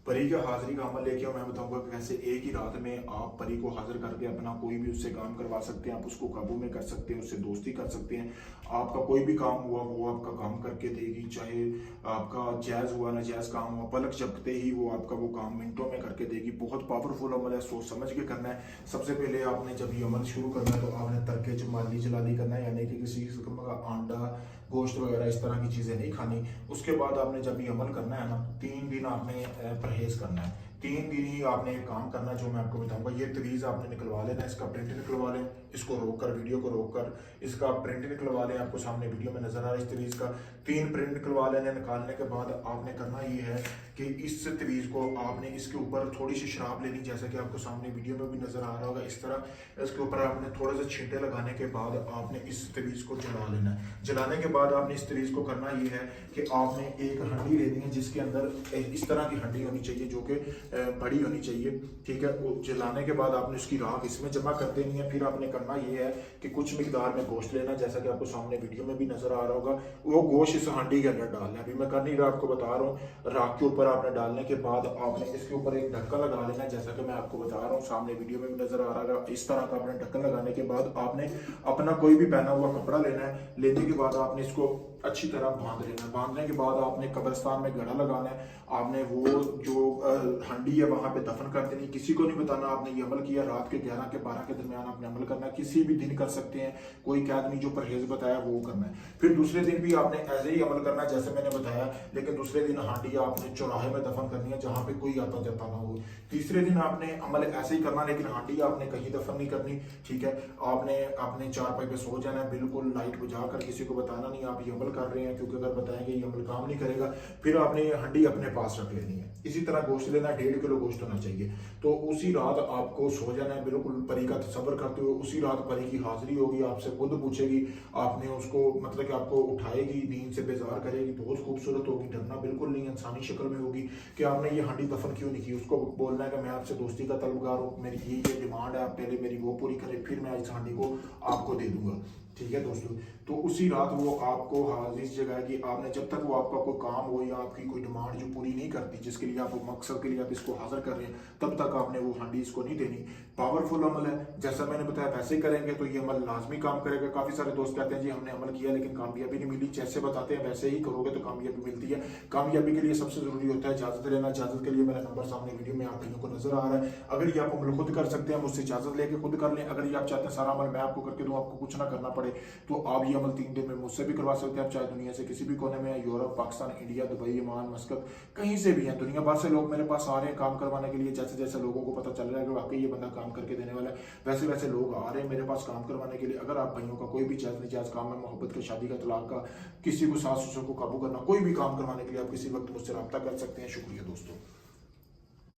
परी का हाजिरी का अमल लेके मैं बताऊंगा कि कैसे एक ही रात में आप परी को हाजिर करके अपना कोई भी उससे काम करवा सकते हैं, आप उसको काबू में कर सकते हैं, उससे दोस्ती कर सकते हैं। आपका कोई भी काम हुआ वो आपका काम करके देगी, चाहे आपका जायज़ हुआ ना जायज़ काम हुआ, पलक झपकते ही वो आपका वो काम मिनटों में करके देगी। बहुत पावरफुल अमल है, सोच समझ के करना है। सबसे पहले आपने जब ये अमल शुरू करना है तो आपने तरके जमाली जलाली करना है, यानी कि किसी किस्म का अंडा गोश्त वगैरह इस तरह की चीज़ें नहीं खानी। उसके बाद आपने जब ये अमल करना है ना, 3 दिन आपने परहेज करना है। 3 दिन ही आपने एक काम करना है जो मैं आपको बताऊंगा। ये तवीज़ आपने निकलवा लेना है, इसका प्रिंट निकलवा लें, इसको रोक कर वीडियो को रोक कर इसका प्रिंट निकलवा लें। आपको सामने वीडियो में नजर आ रहा है इस तवीज़ का 3 प्रिंट निकलवा लेने। निकालने के बाद आपने करना ये है कि इस तवीज़ को आपने इसके ऊपर थोड़ी सी शराब लेनी, जैसा कि आपको सामने वीडियो में भी नजर आ रहा होगा। इस तरह इसके ऊपर आपने थोड़े से छींटे लगाने के बाद आपने इस तवीज़ को जला लेना है। जलाने के बाद आपने इस तवीज़ को करना ये है कि आपने एक हंडी लेनी है जिसके अंदर इस तरह की हंडी होनी चाहिए जो कि बड़ी होनी चाहिए, ठीक है। वो जलाने के बाद आपने उसकी राख इसमें जमा कर देनी है। फिर आपने करना ये है कि कुछ मिकदार में गोश्त लेना, जैसा कि आपको सामने वीडियो में भी नजर आ रहा होगा। वो गोश्त इस हांडी के अंदर डालना है। अभी मैं कर नहीं रहा, आपको बता रहा हूँ। राख के ऊपर आपने डालने के बाद आपने इसके ऊपर एक ढक्कन लगा लेना है, जैसा कि मैं आपको बता रहा हूँ, सामने वीडियो में भी नजर आ रहा है। इस तरह का आपने ढक्कन लगाने के बाद आपने अपना कोई भी पहना हुआ कपड़ा लेना है। लेने के बाद आपने इसको अच्छी तरह बांध लेना है। बांधने के बाद आपने कब्रिस्तान में गड़ा लगाना है। आपने वो जो हंडी है वहां पे दफन कर देनी, किसी को नहीं बताना आपने ये अमल किया। रात के 11 के 12 के दरमियान आपने अमल करना है, किसी भी दिन कर सकते हैं, कोई कैद नहीं। जो परहेज बताया वो करना है। फिर दूसरे दिन भी आपने ऐसे ही अमल करना है जैसे मैंने बताया, लेकिन दूसरे दिन हांडी आपने चौराहे में दफन करनी है जहां पे कोई आता जाता ना हो। तीसरे दिन आपने अमल ऐसे ही करना, लेकिन हांडी आपने कहीं दफन नहीं करनी, ठीक है। आपने अपने चारपाई पे सो जाना है, बिल्कुल लाइट बुझा कर, किसी को बताना नहीं आप ये अमल कर रहे हैं, क्योंकि अगर बताएंगे ये अमल काम नहीं करेगा। फिर आपने ये हंडी अपने पास रख लेनी है। इसी तरह गोश्त लेना है, 1.5 किलो गोश्त होना चाहिए। तो उसी रात आपको सो जाना है, बिल्कुल परी का तसव्वुर करते हुए। उसी रात परी की हाजिरी होगी, आपसे खुद पूछेगी, आपने उसको मतलब कि आपको उठाएगी, नींद से बेजार करेगी, बहुत खूबसूरत होगी, डरना बिल्कुल नहीं, इंसानी शक्ल में होगी कि आपने ये हांडी दफन क्यों नहीं की। उसको बोलना है कि मैं आपसे दोस्ती का तलबगार हूँ, मेरी ये डिमांड है, आप पहले मेरी वो पूरी करें, फिर मैं इस हांडी को आपको दे दूंगा, ठीक है दोस्तों। तो उसी रात वो आपको हाजिर जगाएगी। आपने जब तक वो आपका कोई काम हो या आपकी कोई डिमांड जो पूरी नहीं करती, जिसके लिए आप मकसद के लिए आप इसको हाजिर कर रहे हैं, तब तक आपने वो हांडी इसको नहीं देनी। पावरफुल अमल है, जैसा मैंने बताया वैसे करेंगे तो ये अमल लाजमी काम करेगा। काफी सारे दोस्त कहते हैं जी हमने अमल किया लेकिन कामयाबी नहीं मिली। जैसे बताते हैं वैसे ही करोगे तो कामयाबी मिलती है। कामयाबी के लिए सबसे जरूरी होता है इजाजत लेना। इजाजत के लिए मेरा नंबर सामने वीडियो में आप लोगों को नजर आ रहा है। अगर ये आप अमल खुद कर सकते हैं, मुझसे इजाजत लेके खुद कर लें। अगर ये आप चाहते हैं सारा अमल मैं आपको करके दूं, आपको कुछ ना करना पड़े, तो आप ये अमल 3 दिन में मुझसे भी करवा सकते हैं। आप चाहे दुनिया से किसी भी कोने में, Europe, Pakistan, India, Dubai, Oman, मस्कत, कहीं से भी हैं, दुनिया भर से लोग मेरे पास आ रहे हैं काम करवाने के लिए। जैसे जैसे लोगों को पता चल रहा है कि वाकई ये बंदा काम करके देने वाला है, वैसे वैसे लोग आ रहे हैं मेरे पास काम करवाने के लिए। अगर आप भाइयों का कोई भी जायज निजायज काम है, मोहब्बत का, शादी का, तलाक का, किसी को सास ससुर को काबू करना, कोई भी काम करवाने के लिए आप किसी वक्त मुझसे रब्ता कर सकते हैं। शुक्रिया दोस्तों।